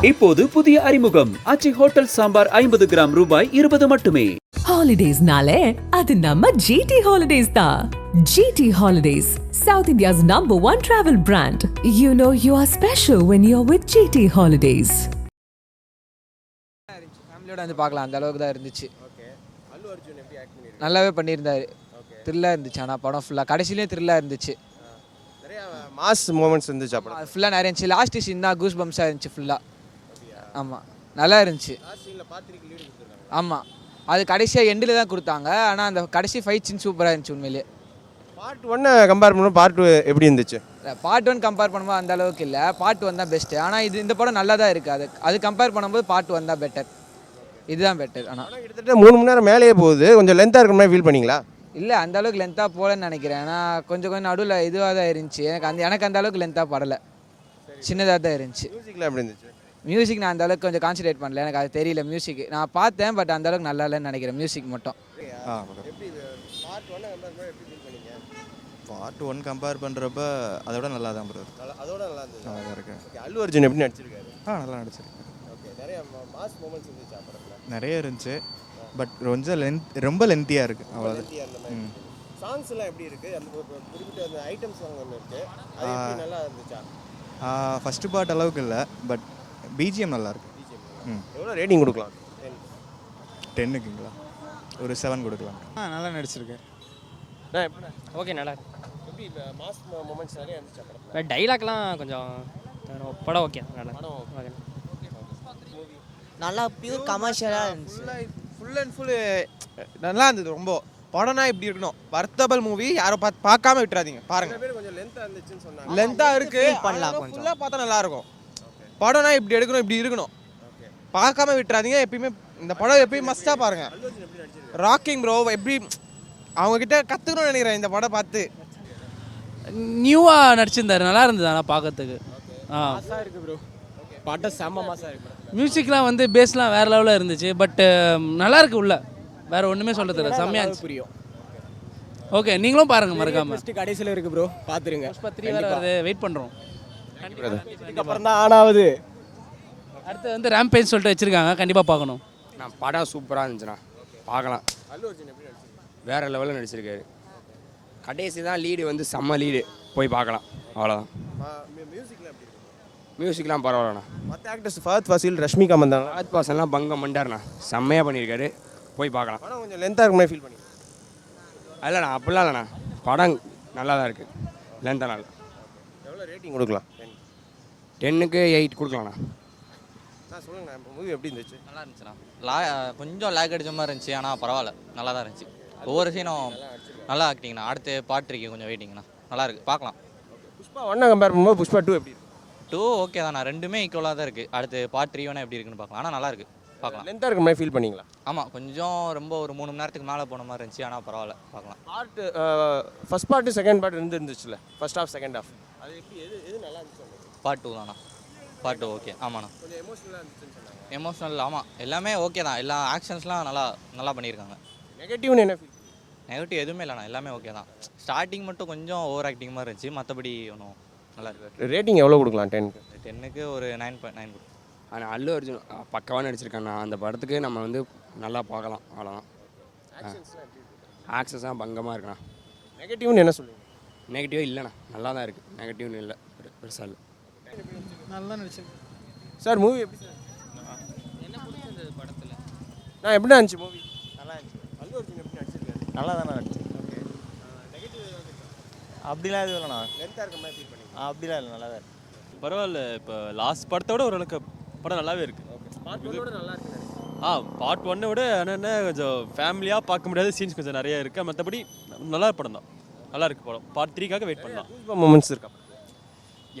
இப்போது புதிய அறிமுகம் ஆச்சி ஹோட்டல் சாம்பார் 50 கிராம் ரூபாய் 20 மட்டுமே. Holidays-nale, adu namma GT Holidays da. GT Holidays, South India's #1 travel brand. You know you are special when you're with GT Holidays. ஃபேமிலியோட வந்து பார்க்கலாம், அந்த அளவுக்கு தான் இருந்துச்சு. அல்லு அர்ஜுன் எப்படி ஆக்ட் பண்ணிருக்காரு? நல்லாவே பண்ணியிருந்தாரு. த்ரில்லாக இருந்துச்சு. ஆனால் படம் ஃபுல்லாக கடைசியிலேயும் த்ரில்லாக இருந்துச்சு. நிறைய மாஸ் மூமெண்ட்ஸ் இருந்துச்சு. அப்புறம் ஃபுல்லாக நிறைய இருந்துச்சு. லாஸ்ட் சீன் தான் கூஸ் பம்ஸாக இருந்துச்சு ஃபுல்லாக. ஆமாம், நல்லா இருந்துச்சு. ஆமாம், அது கடைசியாக எண்டில் தான் கொடுத்தாங்க. ஆனால் அந்த கடைசி ஃபைட் சீன் சூப்பராக இருந்துச்சு உண்மையிலேயே. பார்ட் 1 கம்பேர் பண்ணும்போது பார்ட் 2 எப்படி இருந்துச்சு? பார்ட் 1 கம்பேர் பண்ணும்போது அந்த அளவுக்கு இல்லை. பார்ட் 1 தான் பெஸ்ட்டு. ஆனால் இந்த படம் நல்லா தான் இருக்குது. அது கம்பேர் பண்ணும்போது பார்ட் 1 தான் பெட்டர். இதுதான் பெட்டர். ஆனால் கிட்டத்தட்ட 3 மணி நேரம் மேலேயே போகுது. கொஞ்சம் லென்த்தாக இருக்கிற மாதிரி ஃபீல் பண்ணிங்களா? இல்லை, அந்த அளவுக்கு லென்த்தாக போகலன்னு நினைக்கிறேன். ஆனால் கொஞ்சம் நடுவில் இதுவாக தான் இருந்துச்சு. எனக்கு அந்த அளவுக்கு லென்த்தாக படலை, சின்னதாக தான் இருந்துச்சு. மியூசிக்லாம் எப்படி இருந்துச்சு? மியூசிக் நான் அந்த அளவுக்கு கொஞ்சம் கான்சன்ட்ரேட் பண்ணல. எனக்கு அது தெரியல. மியூசிக் நான் பார்த்தேன், பட் அந்த அளவுக்கு நல்லா இல்லைன்னு நினைக்கிறேன். மியூசிக் மட்டும். பார்ட் 1 கம்பேர் பண்ணுறப்ப அதோட நல்லா தான் ப்ரோ. அதோட நல்லா இருந்துச்சு. நல்லா தான் இருக்கு. அல்லு அர்ஜுன் எப்படி நடிச்சிருக்காரு? நல்லா நடிச்சிருக்காரு. நிறைய மாஸ் மூமெண்ட்ஸ் இருந்துச்சு. அப்புறம் நிறைய இருந்துச்சு. பட் ரொம்ப லென்த்தியாக இருக்குது. அவ்வளோதான். சாங்ஸ் எல்லாம் எப்படி இருக்கு? அந்த குறிப்பிட்ட அந்த ஐட்டம் சாங் ஒன்று இருக்கு, அது எப்படி நல்லா இருந்துச்சா? ஃபஸ்ட்டு பார்ட் அளவுக்கு இல்லை, பட் பிஜிஎம் நல்லா இருக்கு. எவ்வளோ ரேட்டிங் கொடுக்கலாம்? 10க்குங்களா? ஒரு 7 கொடுக்கலாம். நல்லா நடிச்சிருக்காரு. ஓகே, நல்லா எப்படி மாஸ் மூமெண்ட்ஸ் நிறைய இருந்துச்சு படத்தில்? டைலாக்லாம் கொஞ்சம் படம் ஓகே, நல்லா நல்லா பியூர் கமர்ஷியலாக இருந்துச்சு. ஃபுல் அண்ட் ஃபுல் நல்லா இருந்தது. ரொம்ப படம்னா இப்படி இருக்கணும். வர்த்தபிள் மூவி யாரும் பார்க்காம விட்டுறாதீங்க, பாருங்க. கொஞ்சம் லென்த்தாக இருந்துச்சுன்னு சொன்னாங்க. லென்த்தாக இருக்கு, பண்ணலாம் கொஞ்சம். ஃபுல்லாக பார்த்தா நல்லா இருக்கும். படம்னா இப்படி எடுக்கணும், இப்படி இருக்கணும், பார்க்காம விட்டுறாதீங்க. எப்பயுமே இந்த படம் எப்பயும் மஸ்ட்டாக பாருங்க. ராக்கிங் ப்ரோ எப்படி அவங்கக்கிட்ட கற்றுக்கணும்னு நினைக்கிறேன் இந்த படம் பார்த்து. நியூவாக நடிச்சிருந்தாரு, நல்லா இருந்தது. ஆனால் பார்க்கறதுக்கு மாசாக இருக்குது ப்ரோ. படம் செம்ம மாசாக இருக்குது. மியூசிக்லாம் வந்து பேஸ்லாம் வேறு லெவலில் இருந்துச்சு. பட்டு நல்லா இருக்கு உள்ள, வேறு ஒன்றுமே சொல்ல தெரியல. செம்மையாக இருந்துச்சு. புரியும். ஓகே, நீங்களும் பாருங்கள் மறக்காம. கடைசியில் இருக்குது ப்ரோ, பார்த்துருங்க. புஷ்பா 3 வேறு வருது, வெயிட் பண்ணுறோம். அப்புறம் தான் ஆனாவது. அடுத்து வந்து ரேம்பேஜ் சொல்லிட்டு வச்சுருக்காங்க, கண்டிப்பாக பார்க்கணும். நான் படம் சூப்பராக இருந்துச்சுண்ணா, பார்க்கலாம். வேறு லெவலில் நடிச்சிருக்காரு. கடைசி தான் லீடு வந்து செம்ம லீடு, போய் பார்க்கலாம், அவ்வளோதான். மியூசிக்லாம் பரவாயில்லண்ணா. மற்ற ஆக்டர்ஸ் ஃபஹத் ஃபாசில், ரஷ்மிகா மந்தானா, ஃபஹத் ஃபாசில்லாம் பங்கம் பண்ணிட்டாருண்ணா, செம்மையாக பண்ணியிருக்காரு, போய் பார்க்கலாம். படம் கொஞ்சம் லென்த்தாக இருக்கிற மாதிரி ஃபீல் பண்ணி? இல்லைண்ணா, அப்படிலாம் இல்லைண்ணா, படம் நல்லா தான் இருக்குது, லென்த்தாக நல்லா. எவ்வளோ ரேட்டிங் கொடுக்கலாம்? 10க்கு 8 கொடுக்கலாண்ணா. சொல்லுங்கண்ணா, மூவி எப்படி இருந்துச்சு? நல்லா இருந்துச்சுண்ணா. கொஞ்சம் லேக் அடிச்ச மாதிரி இருந்துச்சு, ஆனால் பரவாயில்ல, நல்லா தான் இருந்துச்சு. ஒவ்வொரு சீனும் நல்லா ஆக்டிங்கண்ணா. அடுத்து பார்ட் 3 கொஞ்சம் வெயிட்டிங்கண்ணா, நல்லா இருக்குது, பார்க்கலாம். புஷ்பா 1 கம்பேர் பண்ணும்போது புஷ்பா 2 எப்படி இருக்கு? 2 ஓகே தாண்ணா, ரெண்டுமே ஈக்குவலாக தான் இருக்குது. அடுத்து பார்ட் 3 வேணால் எப்படி இருக்குன்னு பார்க்கலாம். ஆனால் நல்லா இருக்குது, பார்க்கலாம். லென்த்தாக இருக்கிற மாதிரி ஃபீல் பண்ணிங்களா? ஆமாம், கொஞ்சம் ரொம்ப ஒரு 3 மணி நேரத்துக்கு மேலே போன மாதிரி இருந்துச்சு, ஆனால் பரவாயில்ல, பார்க்கலாம். ஃபர்ஸ்ட் பார்ட்டு செகண்ட் பார்ட் இருந்துச்சுல்ல, ஃபர்ஸ்ட் ஹாஃப் செகண்ட் ஹாஃப், அது எப்படி எது நல்லா இருந்துச்சு? பார்ட் 2 தானா? Part 2 okay. ஆமாண்ணா, கொஞ்சம் எமோஷனலாக இருந்துச்சுன்னு சொன்னாங்க. எமோஷ்னல், ஆமாம், எல்லாமே ஓகே தான். எல்லா ஆக்ஷன்ஸ்லாம் நல்லா பண்ணியிருக்காங்க. நெகட்டிவ்னு என்ன ஃபீல்? நெகட்டிவ் எதுவுமே இல்லைண்ணா, எல்லாமே ஓகே தான். ஸ்டார்டிங் மட்டும் கொஞ்சம் ஓவர் ஆக்டிங் மாதிரி இருந்துச்சு, மற்றபடி ஒன்றும் நல்லா இருக்குது. ரேட்டிங் எவ்வளோ கொடுக்கலாம்? 10க்கு? 10க்கு ஒரு 9.9 கொடுக்கும். ஆனால் அல்லு அர்ஜுன் பக்காவாக நடிச்சிருக்காண்ணா. அந்த படத்துக்கு நம்ம வந்து நல்லா பார்க்கலாம், அவ்வளோதான். ஆக்சஸ்லாம் பங்கமாக இருக்குண்ணா. நெகட்டிவ்னு என்ன சொல்லுவீங்க? நெகட்டிவ் இல்லைண்ணா, நல்லா தான் இருக்குது, நெகட்டிவ்னு இல்லை, பெருசாக இல்லை. நல்லா நடிச்சிருக்கு சார். மூவி எப்படி சார்? என்ன பிடிச்சிருந்தது படத்தில்? நான் எப்படி இருந்துச்சு மூவி? நல்லா இருந்துச்சு. அல்லு அர்ஜுன் எப்படி நடிச்சிருக்காரு? நல்லா தானே நடிச்சு. ஓகே. நெகட்டிவ் அப்படிலாம் எதுவும் இல்லைண்ணா. லென்த்தாக இருக்கிற மாதிரி ஃபீல் பண்ணி? அப்படிலாம் இல்லை, நல்லா தான் இருக்கு. பரவாயில்ல. இப்போ லாஸ்ட் படத்தோட ஓரளவுக்கு படம் நல்லாவே இருக்குது. பார்ட் 1 நல்லா இருக்கு. பார்ட் 1 விட என்னென்ன கொஞ்சம் ஃபேமிலியாக பார்க்க முடியாத சீன்ஸ் கொஞ்சம் நிறைய இருக்குது. மற்றபடி நல்லா படம் தான், நல்லா இருக்குது படம். பார்ட் 3க்காக வெயிட் பண்ணலாம். கூஸ்பம்ஸ் மூமெண்ட்ஸ் இருக்கா?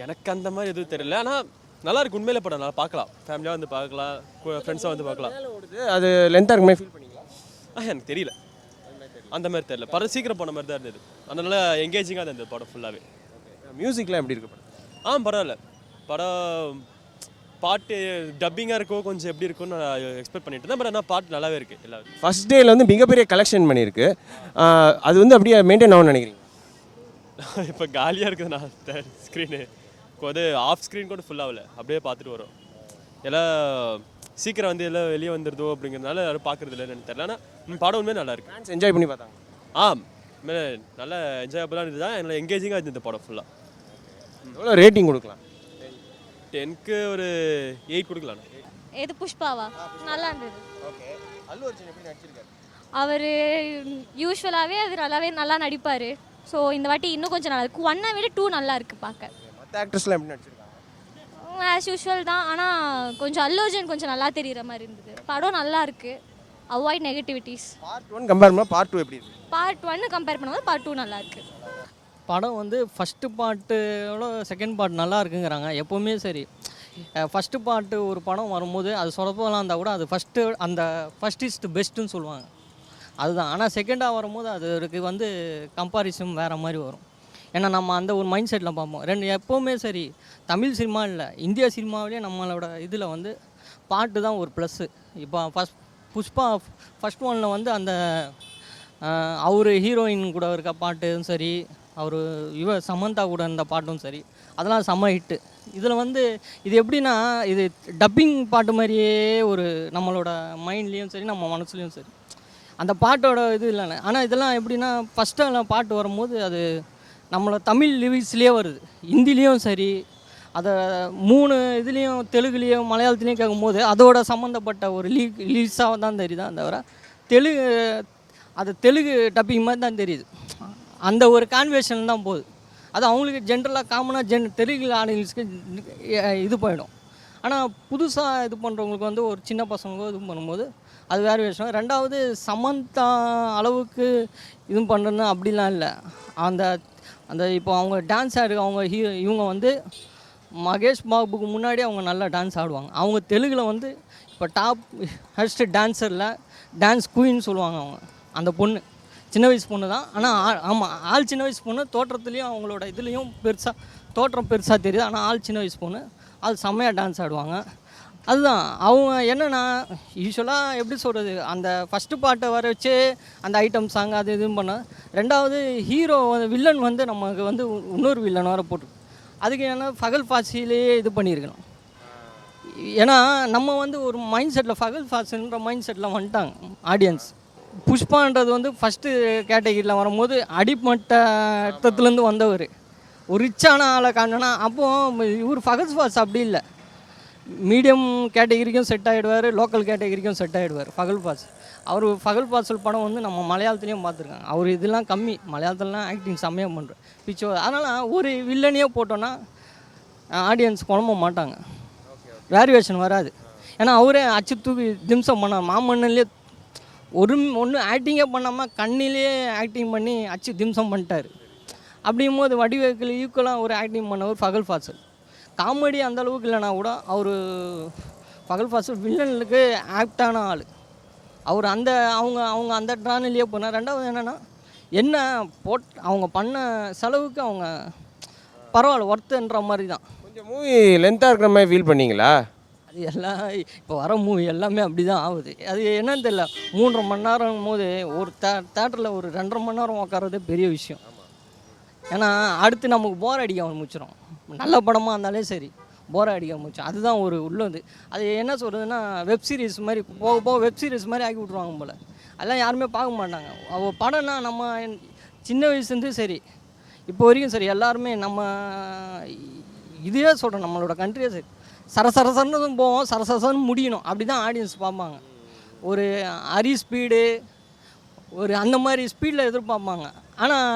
எனக்கு அந்த மாதிரி எதுவும் தெரியல, ஆனால் நல்லா இருக்கு உண்மையிலே படம். நல்லா பார்க்கலாம், ஃபேமிலியாக வந்து பார்க்கலாம், ஃப்ரெண்ட்ஸாக வந்து பார்க்கலாம். அது லென்த்தாக இருக்கிற மாதிரி ஃபீல் பண்ணிங்களா? எனக்கு தெரியல, அந்த மாதிரி தெரியல. படம் சீக்கிரம் போன மாதிரி தான் இருந்தது, அதனால எங்கேஜிங்காக தான் இருந்தது படம் ஃபுல்லாகவே. மியூசிக்லாம் எப்படி இருக்கு படம்? பரவாயில்ல. படம் பாட்டு டப்பிங்காக இருக்கும், கொஞ்சம் எப்படி இருக்கும்னு நான் எக்ஸ்பெக்ட் பண்ணிட்டு இருந்தேன். பட் ஆனால் பாட்டு நல்லாவே இருக்குது எல்லாரும். ஃபர்ஸ்ட் டேயில் வந்து மிகப்பெரிய கலெக்ஷன் பண்ணியிருக்கு. அது வந்து அப்படியே மெயின்டைன் ஆகும்னு நினைக்கிறீங்க? இப்போ காலியாக இருக்குது நான் ஸ்க்ரீனு அது ஆஃப் ஸ்க்ரீன் கூட ஃபுல்லாகல, அப்படியே பார்த்துட்டு வரோம். எல்லாம் சீக்கிரம் வந்து எல்லாம் வெளியே வந்துடுதோ அப்படிங்கிறதுனால யாரும் பார்க்குறது இல்லைன்னு தெரியல. ஆனால் படம் உண்மையாக நல்லா இருக்கு. ஃபேன்ஸ் என்ஜாய் பண்ணி பார்த்தாங்க. உண்மையிலே நல்லா என்ஜாயபுளாக இருந்தது தான். நல்லா எங்கேஜிங்காக இருந்தது இந்த படம் ஃபுல்லாக. எவ்வளோ ரேட்டிங் கொடுக்கலாம்? 10க்கு ஒரு 8 கொடுக்கலாம். எது புஷ்பாவா? நல்லா இருந்தது. ஓகே. அல்லு அர்ஜுன் எப்படி நடிச்சிருக்காரு? அவர் யூஸ்வலாகவே நல்லா நடிப்பார். ஸோ இந்த வாட்டி இன்னும் கொஞ்சம் நல்லா இருக்கு. 1 விட 2 நல்லா இருக்கு பார்க்க. மற்ற ஆக்டர்ஸ்லாம் எப்படி நடிச்சிருக்காங்க? ஆஸ் யூஸ்வல் தான். ஆனால் கொஞ்சம் அல்லு அர்ஜுன் கொஞ்சம் நல்லா தெரிகிற மாதிரி இருந்தது. படம் நல்லா இருக்கு. Avoid negativities. பார்ட் 1 கம்பேர் பண்ணால் பார்ட் 2 எப்படி இருக்கு? பார்ட் 1 கம்பேர் பண்ணும்போது பார்ட் 2 நல்லா இருக்கு. படம் வந்து ஃபஸ்ட்டு பார்ட்டோட செகண்ட் பார்ட் நல்லா இருக்குங்கிறாங்க. எப்போவுமே சரி, ஃபஸ்ட்டு பார்ட்டு ஒரு படம் வரும்போது அது சொதப்பலாம் இருந்தால் கூட அது ஃபஸ்ட் இஸ் தி பெஸ்ட்டுன்னு சொல்லுவாங்க. அதுதான். ஆனால் செகண்டாக வரும்போது அதுக்கு வந்து கம்பாரிசன் வேறு மாதிரி வரும். ஏன்னா நம்ம அந்த ஒரு மைண்ட் செட்டில் பார்ப்போம். எப்போவுமே சரி, தமிழ் சினிமா இல்லை, இந்தியா சினிமாவிலே நம்மளோட இதில் வந்து பாட்டு தான் ஒரு ப்ளஸ்ஸு. இப்போ புஷ்பா ஃபஸ்ட் ஒன்னில் வந்து அந்த அவர் ஹீரோயின் கூட இருக்க பாட்டும் சரி, அவர் சமந்தா கூட இருந்த பாட்டும் சரி, அதெல்லாம் செம்ம ஹிட்டு. இதில் வந்து இது எப்படின்னா, இது டப்பிங் பாட்டு மாதிரியே ஒரு நம்மளோட மைண்ட்லேயும் சரி நம்ம மனசுலேயும் சரி அந்த பாட்டோட இது இல்லைண்ணே. ஆனால் இதெல்லாம் எப்படின்னா, ஃபஸ்ட்டெல்லாம் பாட்டு வரும்போது அது நம்மளை தமிழ் லிரிக்ஸ்லேயே வருது, ஹிந்திலேயும் சரி, அதை 3 இதுலேயும் தெலுங்குலேயும் மலையாளத்துலேயும் கேட்கும்போது அதோட சம்மந்தப்பட்ட ஒரு லிரிக்ஸாக தான் தெரியுதா தவிர தெலுங்கு டப்பிங் மாதிரி தான் தெரியுது. அந்த ஒரு கான்வர்சேஷன் தான் போகுது. அது அவங்களுக்கு ஜென்ரலாக காமனாக தெலுங்கு ஆடியன்ஸுக்கு இது போயிடும். ஆனால் புதுசாக இது பண்ணுறவங்களுக்கு வந்து ஒரு சின்ன பசங்க இது பண்ணும்போது அது வேறு விஷயம். ரெண்டாவது சமந்தா அளவுக்கு இது பண்ணுறதுன்னு அப்படிலாம் இல்லை. அந்த இப்போ அவங்க டான்ஸ் அவங்க இவங்க வந்து மகேஷ் பாபுக்கு முன்னாடி அவங்க நல்லா டான்ஸ் ஆடுவாங்க. அவங்க தெலுங்கில் வந்து இப்போ டாப் ஃபஸ்ட்டு டான்ஸரில் டான்ஸ் குயின்னு சொல்லுவாங்க. அவங்க அந்த பொண்ணு சின்ன வயசு பொண்ணு தான். ஆனால் ஆள் சின்ன வயசு பொண்ணு, தோற்றத்துலேயும் அவங்களோட இதுலேயும் தோற்றம் பெருசாக தெரியுது. ஆனால் ஆள் சின்ன வயசு பொண்ணு, அது செம்மையாக டான்ஸ் ஆடுவாங்க. அதுதான் அவங்க என்னென்னா யூஸ்வலாக எப்படி சொல்கிறது, அந்த ஃபஸ்ட்டு பாட்டை வர வச்சு அந்த ஐட்டம் சாங் அது இதுன்னு பண்ணால், ரெண்டாவது ஹீரோ வில்லன் வந்து நமக்கு வந்து இன்னொரு வில்லன் வர போட்டு அதுக்கு ஏன்னா ஃபகல் ஃபாசிலேயே இது பண்ணியிருக்கணும். ஏன்னா நம்ம வந்து ஒரு மைண்ட் செட்டில் ஃபகல் ஃபாசின்ற மைண்ட் செட்டில் வந்துட்டாங்க ஆடியன்ஸ். புஷ்பான்றது வந்து ஃபஸ்ட்டு கேட்டகிரியில் வரும்போது அடிமட்டத்துலேருந்து வந்தவர், ஒரு ரிச்சான ஆளை காணனா. அப்போது இவர் ஃபகல் ஃபாஸ் அப்படி இல்லை, மீடியம் கேட்டகிரிக்கும் செட் ஆகிடுவார், லோக்கல் கேட்டகிரிக்கும் செட் ஆகிடுவார் ஃபகல் ஃபாஸ். அவர் ஃபகல் ஃபாசல் படம் வந்து நம்ம மலையாளத்துலேயும் பார்த்துருக்காங்க. அவர் இதெல்லாம் கம்மி, மலையாளத்துலலாம் ஆக்டிங் செம்மையாக பண்ணுறேன் பிச்சோ. அதனால் ஒரு வில்லனையே போட்டோன்னா ஆடியன்ஸ் குழம்ப மாட்டாங்க, வேரியேஷன் வராது. ஏன்னா அவரே அச்சு தூக்கி திம்சம் பண்ணார். மாமன்னன்லேயே ஒன்று ஆக்டிங்கே பண்ணாமல் கண்ணிலே ஆக்டிங் பண்ணி அச்சு திம்சம் பண்ணிட்டார். அப்படிங்கும் போது வடிவேக்கில் ஈக்குவலாக ஒரு ஆக்டிங் பண்ணவர் ஃபகல் ஃபாசல். காமெடி அந்தளவுக்கு இல்லைனா கூட அவர் ஃபகல் ஃபாசல் வில்லனுக்கு ஆக்டான ஆள். அவர் அவங்க அந்த ட்ரானிலேயே போனார். ரெண்டாவது என்னென்னா அவங்க பண்ண செலவுக்கு அவங்க பரவாயில்ல ஒர்த்துன்ற மாதிரி தான். கொஞ்சம் மூவி லென்த்தாக இருக்கிற மாதிரி ஃபீல் பண்ணீங்களா? அது எல்லாம் இப்போ வர மூவி எல்லாமே அப்படி தான் ஆகுது. அது என்னன்னு தெரியல, 3.5 மணி நேரம் போது ஒரு தேட்டரில் ஒரு 2.5 மணி நேரம் உட்காரதே பெரிய விஷயம். ஏன்னா அடுத்து நமக்கு போர் அடிக்க ஆரம்பிச்சிடும். நல்ல படமாக இருந்தாலே சரி போர் அடிக்க ஆரம்பிச்சோம். அதுதான் ஒரு உள்ளது. அது என்ன சொல்கிறதுன்னா, வெப் சீரிஸ் மாதிரி போக போக வெப் சீரிஸ் மாதிரி ஆக்கி விட்ருவாங்க போல். அதெல்லாம் யாருமே பார்க்க மாட்டாங்க. படம்னா நம்ம சின்ன வயசுலேருந்து சரி இப்போ வரைக்கும் சரி எல்லாருமே நம்ம இதுவே சொல்கிறோம், நம்மளோட கண்ட்ரியே சரி சரசரசன்னு போவோம், சரசரசன்னு முடியணும், அப்படி தான் ஆடியன்ஸ் பார்ப்பாங்க. ஒரு அரி ஸ்பீடு ஒரு அந்த மாதிரி ஸ்பீடில் எதிர்பார்ப்பாங்க. ஆனால்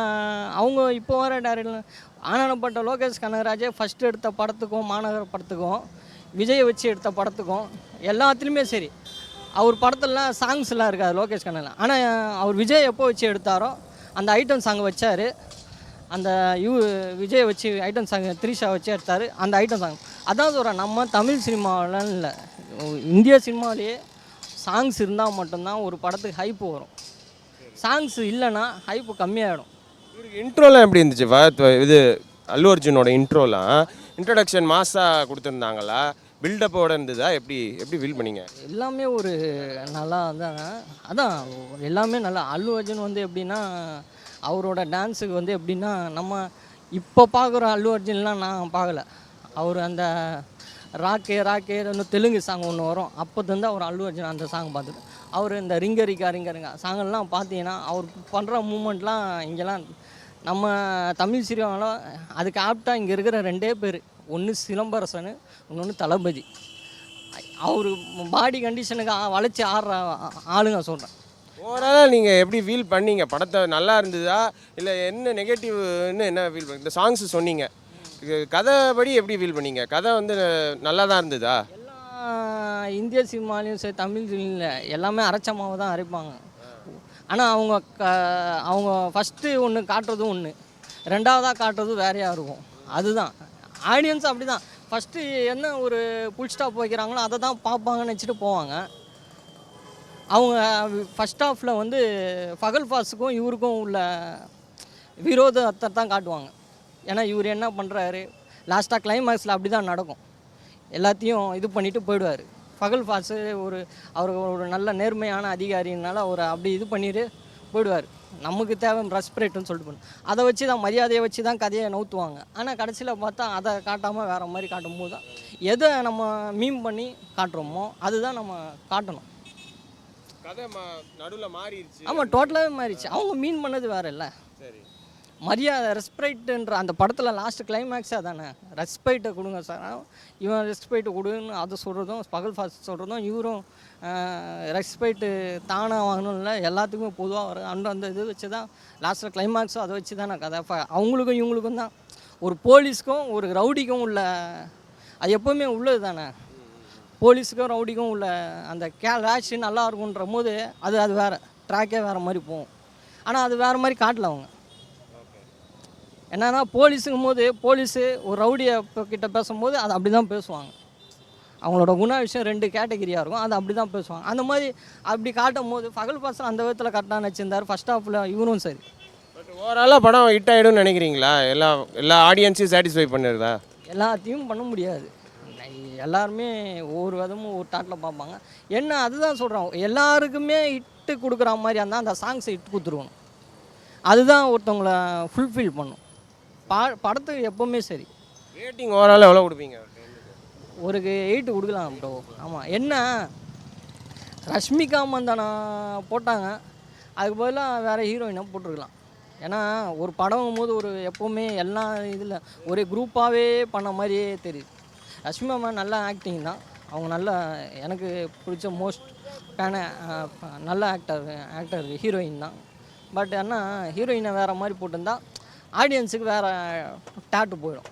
அவங்க இப்போ வர டேரக்டர் ஆனானப்பட்ட லோகேஷ் கனகராஜே ஃபஸ்ட்டு எடுத்த படத்துக்கும் மாநகர படத்துக்கும் விஜயை வச்சு எடுத்த படத்துக்கும் எல்லாத்துலேயுமே சரி அவர் படத்துலலாம் சாங்ஸ்லாம் இருக்காது லோகேஷ் கனகராஜ். ஆனால் அவர் விஜய் எப்போ வச்சு எடுத்தாரோ அந்த ஐட்டம் சாங் வச்சார். அந்த விஜயை வச்சு ஐட்டம் சாங் த்ரிஷா வச்சு எடுத்தார் அந்த ஐட்டம் சாங். அதான் சொல்கிறேன், நம்ம தமிழ் சினிமாவிலாம் இல்லை, இந்திய சினிமாவிலேயே சாங்ஸ் இருந்தால் மட்டும்தான் ஒரு படத்துக்கு ஹைப்பு வரும். சாங்ஸ் இல்லைன்னா ஹைப்பு கம்மியாகிடும். இவருக்கு இன்ட்ரோலாம் எப்படி இருந்துச்சு? இது அல்லு அர்ஜுனோட இன்ட்ரோடக்ஷன் மாஸாக கொடுத்துருந்தாங்களா, பில்டப்போடு இருந்ததா? எப்படி ஃபீல் பண்ணீங்க? எல்லாமே ஒரு நல்லா இருந்தாங்க. அதான் எல்லாமே நல்லா. அல்லு அர்ஜுன் வந்து எப்படின்னா அவரோட டான்ஸுக்கு வந்து எப்படின்னா நம்ம இப்போ பார்க்குற அல்லு அர்ஜுன்லாம் நான் பார்க்கல. அவர் அந்த ராக்கே ராக்கே இன்னும் தெலுங்கு சாங் ஒன்று வரும். அப்போ தான் அவர் அல்லு அர்ஜுன் அந்த சாங் பார்த்துட்டு அவர் இந்த ரிங்கரிக்கா ரிங்கரிங்கா சாங்கெல்லாம் பார்த்தீங்கன்னா அவர் பண்ணுற மூமெண்ட்லாம் இங்கெல்லாம் நம்ம தமிழ் சினிமாவில் அதுக்கு ஆப்டாக இங்கே இருக்கிற 2 பேர், ஒன்று சிலம்பரசன், இன்னொன்று தளபதி. அவர் பாடி கண்டிஷனுக்கு வளைச்சி ஆடுற ஆளுங்க சொல்கிறேன். ஓவராலாக நீங்கள் எப்படி ஃபீல் பண்ணீங்க? படத்தை நல்லா இருந்ததா இல்லை என்ன நெகட்டிவ்னு என்ன ஃபீல் பண்ணி? இந்த சாங்ஸ் சொன்னீங்க, கதைப்படி எப்படி ஃபீல் பண்ணீங்க? கதை வந்து நல்லா தான் இருந்ததா? எல்லாம் இந்திய சினிமாலையும் சரி தமிழ் சினிமாவில் எல்லாமே அரைச்ச மாவு தான் அரைப்பாங்க. ஆனால் அவங்க ஃபஸ்ட்டு ஒன்று காட்டுறதும் ஒன்று, ரெண்டாவதாக காட்டுறதும் வேறையாக இருக்கும். அதுதான் ஆடியன்ஸ் அப்படி தான் ஃபஸ்ட்டு என்ன ஒரு புல் ஸ்டாப் வைக்கிறாங்களோ அதை தான் பார்ப்பாங்கன்னு வச்சுட்டு போவாங்க. அவங்க ஃபஸ்ட் ஹாஃபில் வந்து ஃபகல் ஃபாஸுக்கும் இவருக்கும் உள்ள விரோதத்தை தான் காட்டுவாங்க. ஏன்னா இவர் என்ன பண்ணுறாரு, லாஸ்ட்டாக கிளைமேக்ஸில் அப்படி தான் நடக்கும். எல்லாத்தையும் இது பண்ணிவிட்டு போயிடுவார். ஃபகல் ஃபாஸு அவர் ஒரு நல்ல நேர்மையான அதிகாரினால அவர் அப்படி இது பண்ணிட்டு போயிடுவார். நமக்கு தேவை ரெஸ்பிரேட்டுன்னு சொல்லிட்டு பண்ணு, அதை வச்சு தான் மரியாதையை வச்சு தான் கதையை நவுத்துவாங்க. ஆனால் கடைசியில் பார்த்தா அதை காட்டாமல் வேறு மாதிரி காட்டும்போது தான் எதை நம்ம மீம் பண்ணி காட்டுறோமோ அதுதான் நம்ம காட்டணும். கதை நடுவில் மாறிடுச்சு. ஆமாம், டோட்டலாகவே மாறிடுச்சு. அவங்க மீன் பண்ணது வேறு இல்லை. சரி, மரியாதை ரெஸ்பெக்ட்ன்ற அந்த படத்தில் லாஸ்ட் கிளைமேக்ஸாக தானே ரெஸ்பெக்டை கொடுங்க சார், இவன் ரெஸ்பெக்ட் கொடுன்னு அதை சொல்கிறதும் ஃபகல் ஃபாஸ் சொல்கிறதும் இவரும் ரெஸ்பெக்ட்டு தானாக வாங்கணும்ல எல்லாத்துக்குமே பொதுவாக வர அந்த இது வச்சு தான் லாஸ்ட்டில் கிளைமேக்ஸும் அதை வச்சு தானே கதை. அவங்களுக்கும் இவங்களுக்கும் தான், ஒரு போலீஸ்க்கும் ஒரு ரவுடிக்கும் உள்ள அது எப்போவுமே உள்ளது தானே. போலீஸுக்கும் ரவுடிக்கும் உள்ள அந்த ரேஷ் நல்லா இருக்குன்ற போது அது வேறு ட்ராக்கே வேறு மாதிரி போகும். ஆனால் அது வேறு மாதிரி காட்டல அவங்க. என்னன்னா போலீஸுங்கும் போது போலீஸு ஒரு ரவுடியை கிட்ட பேசும்போது அது அப்படி தான் பேசுவாங்க. அவங்களோட விஷயம் 2 கேட்டகிரியாக இருக்கும், அது அப்படி தான் பேசுவாங்க. அந்த மாதிரி அப்படி காட்டும் போது ஃபகல் ஃபாஸில் அந்த விதத்தில் கரெக்டாக நடிச்சிருந்தார். ஃபஸ்ட் ஹாஃபில் இவரும் சரி. பட் ஓவராலாக படம் ஹிட் ஆகிடும்னு நினைக்கிறீங்களா? எல்லா ஆடியன்ஸையும் சாட்டிஸ்ஃபை பண்ணிருதா? எல்லாத்தையும் பண்ண முடியாது. எல்லாருமே ஒவ்வொரு விதமும் ஒரு தாட்டில் பார்ப்பாங்க. என்ன அதுதான் சொல்கிறோம், எல்லாருக்குமே ஹிட்டு கொடுக்குற மாதிரி இருந்தால் அந்த சாங்ஸை ஹிட் கொடுத்துருவோம். அதுதான் ஒருத்தவங்கள ஃபுல்ஃபில் பண்ணும். படத்துக்கு எப்போவுமே சரி. ரேட்டிங் ஓவராலாக எவ்வளோ கொடுப்பீங்க? ஒரு 8 கொடுக்கலாம் ப்ரோ. ஆமாம், என்ன ரஷ்மிகா மந்தனா போட்டாங்க, அதுக்கு பதிலாக வேறு ஹீரோயினை போட்டிருக்கலாம். ஏன்னா ஒரு படம் போது ஒரு எப்போவுமே எல்லா இதில் ஒரே குரூப்பாகவே பண்ண மாதிரியே தெரியுது. ரஷ்மிகா மேம் நல்ல ஆக்டிங் தான், அவங்க நல்ல எனக்கு பிடிச்ச மோஸ்ட் நல்ல ஆக்டர் ஹீரோயின் தான். பட் ஆனால் ஹீரோயினை வேறு மாதிரி போட்டிருந்தா ஆடியன்ஸுக்கு வேறு டேட்டு போயிடும்.